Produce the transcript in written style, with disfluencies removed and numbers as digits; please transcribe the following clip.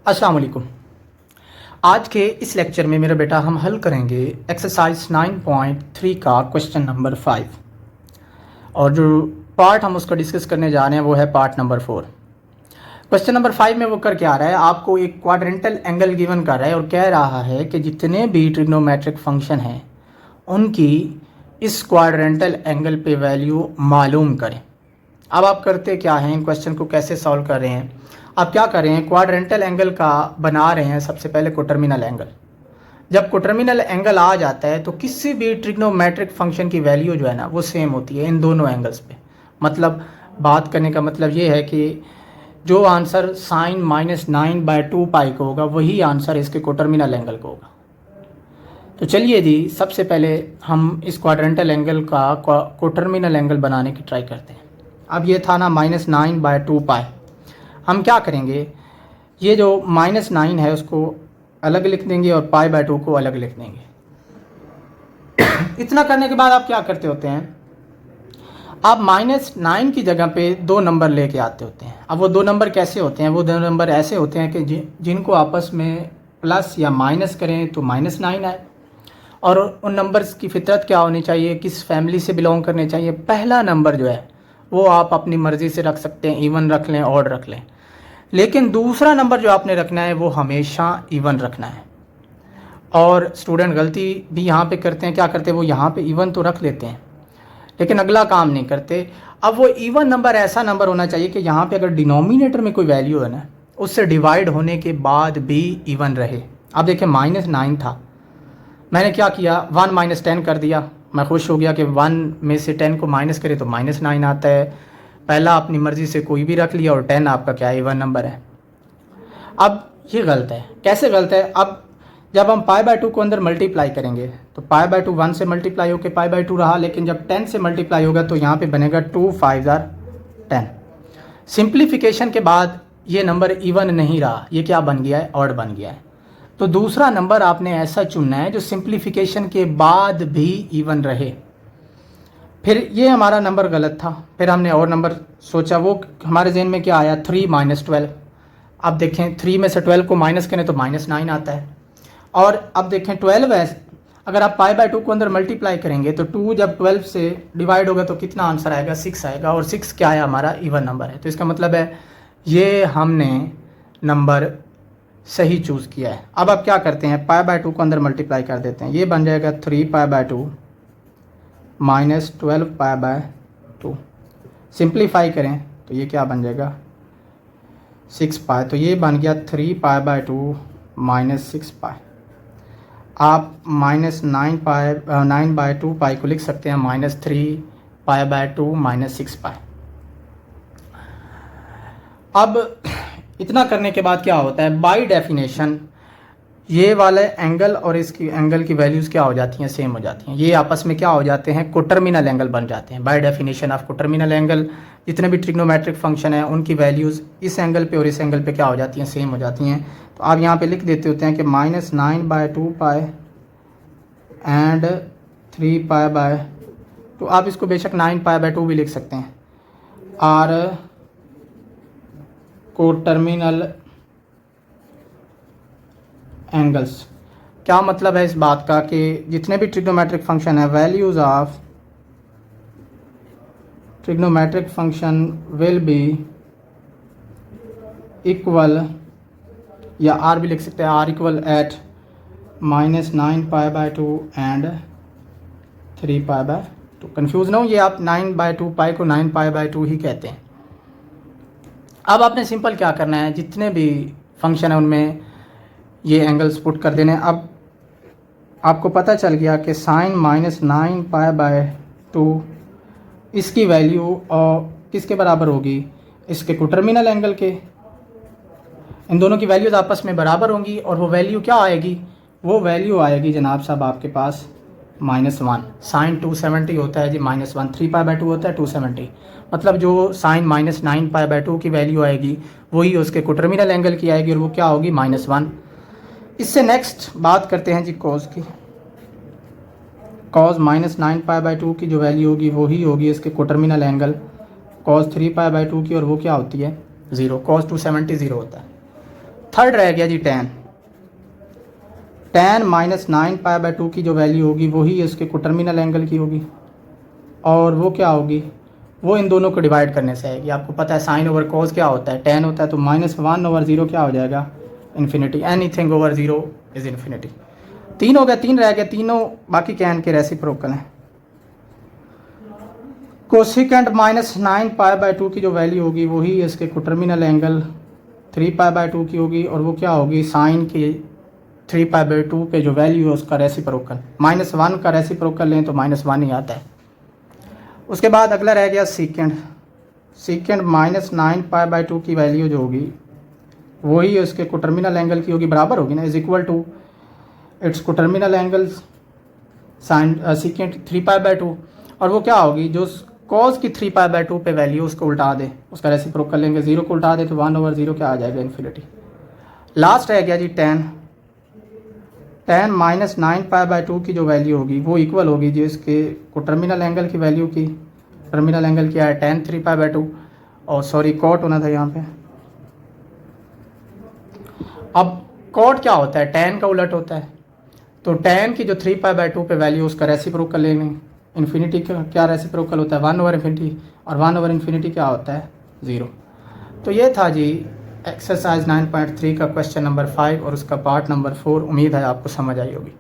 अस्सलाम वालेकुम। आज के इस लेक्चर में मेरा बेटा हम हल करेंगे एक्सरसाइज 9.3 का क्वेश्चन नंबर 5 और जो पार्ट हम उसका डिस्कस करने जा रहे हैं वो है पार्ट नंबर 4। क्वेश्चन नंबर 5 में वो कर क्या रहा है, आपको एक क्वाड्रेंटल एंगल गिवन कर रहा है और कह रहा है कि जितने भी ट्रिग्नोमेट्रिक फंक्शन हैं उनकी इस क्वाड्रेंटल एंगल पे वैल्यू मालूम करें। अब आप करते क्या हैं, इन क्वेश्चन को कैसे सॉल्व कर रहे हैं, आप क्या कर रहे हैं, क्वाड्रेंटल एंगल का बना रहे हैं सबसे पहले कोटर्मिनल एंगल। जब कोटर्मिनल एंगल आ जाता है तो किसी भी ट्रिग्नोमेट्रिक फंक्शन की वैल्यू जो है ना वो सेम होती है इन दोनों एंगल्स पे। मतलब बात करने का मतलब ये है कि जो आंसर साइन -9/2 का होगा वही आंसर इसके कोटर्मिनल एंगल का होगा। तो चलिए जी, सबसे पहले हम इस क्वाड्रेंटल एंगल का कोटर्मिनल एंगल बनाने की ट्राई करते हैं। अब ये था ना -9/2 हम क्या करेंगे, ये जो -9 है उसको अलग लिख देंगे और π/2 को अलग लिख देंगे। इतना करने के बाद आप क्या करते होते हैं, आप -9 की जगह पे 2 नंबर लेके आते होते हैं। अब वो 2 नंबर कैसे होते हैं, वो 2 नंबर ऐसे होते हैं कि जिनको आपस में प्लस या माइनस करें तो -9 आए। और उन नंबर्स की फितरत क्या होनी चाहिए, किस फैमिली से बिलोंग करने चाहिए। पहला नंबर जो है वो आप अपनी मर्ज़ी से रख सकते हैं, इवन रख लें, ऑड रख लें, लेकिन दूसरा नंबर जो आपने रखना है वो हमेशा इवन रखना है। और स्टूडेंट गलती भी यहाँ पे करते हैं, क्या करते हैं, वो यहाँ पे इवन तो रख लेते हैं लेकिन अगला काम नहीं करते। अब वो इवन नंबर ऐसा नंबर होना चाहिए कि यहाँ पे अगर डिनोमिनेटर में कोई वैल्यू है ना उससे डिवाइड होने के बाद भी इवन रहे। अब देखिए -9 था, मैंने क्या किया, 1 - 10 कर दिया। मैं खुश हो गया कि 1 में से 10 को माइनस करे तो -9 आता है। पहला अपनी मर्ज़ी से कोई भी रख लिया और 10 आपका क्या इवन नंबर है। अब ये गलत है, कैसे गलत है, अब जब हम π/2 को अंदर मल्टीप्लाई करेंगे तो π/2 1 से मल्टीप्लाई होकर π/2 रहा, लेकिन जब 10 से मल्टीप्लाई होगा तो यहाँ पे बनेगा 2 5 10। सिंप्लीफिकेशन के बाद ये नंबर इवन नहीं रहा, ये क्या बन गया है, ऑड बन गया है। तो दूसरा नंबर आपने ऐसा चुनना है जो सिंप्लीफिकेशन के बाद भी इवन रहे। फिर ये हमारा नंबर गलत था, फिर हमने और नंबर सोचा, वो हमारे जहन में क्या आया, 3 - 12। अब देखें 3 में से 12 को माइनस करें तो -9 आता है। और अब देखें 12 है, अगर आप π/2 को अंदर मल्टीप्लाई करेंगे तो 2 जब 12 से डिवाइड होगा तो कितना आंसर आएगा, 6 आएगा। और 6 क्या है, हमारा इवन नंबर है। तो इसका मतलब है ये हमने नंबर सही चूज़ किया है। अब आप क्या करते हैं, π/2 को अंदर मल्टीप्लाई कर देते हैं, ये बन जाएगा 3 π/2 -12 π/2। सिंप्लीफाई करें तो ये क्या बन जाएगा, 6 π। तो ये बन गया 3 π/2 -6 π। आप -9/2 π को लिख सकते हैं -3 π/2 -6 π। अब इतना करने के बाद क्या होता है, बाय डेफिनेशन ये वाले एंगल और इसकी एंगल की वैल्यूज़ क्या हो जाती हैं, सेम हो जाती हैं। ये आपस में क्या हो जाते हैं, कोटर्मिनल एंगल बन जाते हैं। By definition of coterminal angle जितने भी ट्रिग्नोमेट्रिक फंक्शन हैं उनकी वैल्यूज़ इस एंगल पे और इस एंगल पे क्या हो जाती हैं, सेम हो जाती हैं। तो आप यहाँ पे लिख देते होते हैं कि -9/2 π एंड 3 π/2। आप इसको बेशक 9 π/2 भी लिख सकते हैं। और कोटर्मिनल एंगल्स, क्या मतलब है इस बात का कि जितने भी ट्रिग्नोमेट्रिक फंक्शन है, values of trigonometric function will be equal, या आर भी लिख सकते हैं, are equal at -9 π/2 and 3 π/2। Confuse ना हो, ये आप 9/2 π को 9 π/2 ही कहते हैं। अब आपने सिंपल क्या करना है, जितने भी फंक्शन है उनमें ये एंगल्स पुट कर देने। अब आपको पता चल गया कि साइन -9 π/2 इसकी वैल्यू और किसके बराबर होगी, इसके कोटर्मिनल एंगल के। इन दोनों की वैल्यूज़ आपस में बराबर होंगी और वो वैल्यू क्या आएगी, वो वैल्यू आएगी जनाब साहब आपके पास -1। साइन 270 होता है जी -1, 3 π/2 होता है 270। मतलब जो साइन -9 π/2 की वैल्यू आएगी वही उसके कोटर्मिनल एंगल की आएगी और वो क्या होगी, -1। इससे नेक्स्ट बात करते हैं जी कॉज की। कॉज -9 π/2 की जो वैल्यू होगी वही होगी इसके कोटर्मिनल एंगल कॉज 3 π/2 की, और वो क्या होती है, 0। कॉज 270 0 होता है। थर्ड रह गया जी tan। tan माइनस 9π/2 की जो वैल्यू होगी वही इसके कोटर्मिनल एंगल की होगी, और वो क्या होगी, वो इन दोनों को डिवाइड करने से आएगी। आपको पता है साइन ओवर कॉस क्या होता है, tan होता है, तो -1/0 क्या हो जाएगा, infinity. Anything over 0 is infinity. 3 हो गया, 3 रह गया, तीनों बाकी कैन के रेसिप्रोकल हैं। कोसिकेंट -9π/2 की जो वैल्यू होगी वही इसके कोटर्मिनल एंगल 3π/2 की होगी, और वो क्या होगी, साइन की 3π/2 पे जो वैल्यू है उसका रेसिप्रोकल। -1 का रेसिप्रोकल लें तो -1 ही आता है। उसके बाद अगला रह गया सीकेंड। सीकेंड -9π/2 की वैल्यू जो होगी वही उसके कोटर्मिनल एंगल की होगी, बराबर होगी ना, is equal to its coterminal angle sine secant 3π/2, और वो क्या होगी, जो कॉस की 3π/2 पे वैल्यू उसको उल्टा दे, उसका रेसिप्रोकल लेंगे, 0 को उल्टा दे तो 1/0 क्या आ जाएगा, इन्फिनिटी। लास्ट रह गया जी tan। tan -9π/2 की जो वैल्यू होगी वो इक्वल होगी जो इसके कोटर्मिनल एंगल की वैल्यू की। टर्मिनल एंगल क्या है, tan 3π/2, और सॉरी कॉट होना था यहाँ पे। अब कॉट क्या होता है, tan का उलट होता है, तो tan की जो 3π/2 पे वैल्यू उसका रेसिप्रोकल लेंगे। इन्फिनिटी का क्या रेसिप्रोकल होता है, 1/∞, और 1/∞ क्या होता है, 0। तो ये था जी एक्सरसाइज 9.3 का क्वेश्चन नंबर 5 और उसका पार्ट नंबर 4। उम्मीद है आपको समझ आई होगी।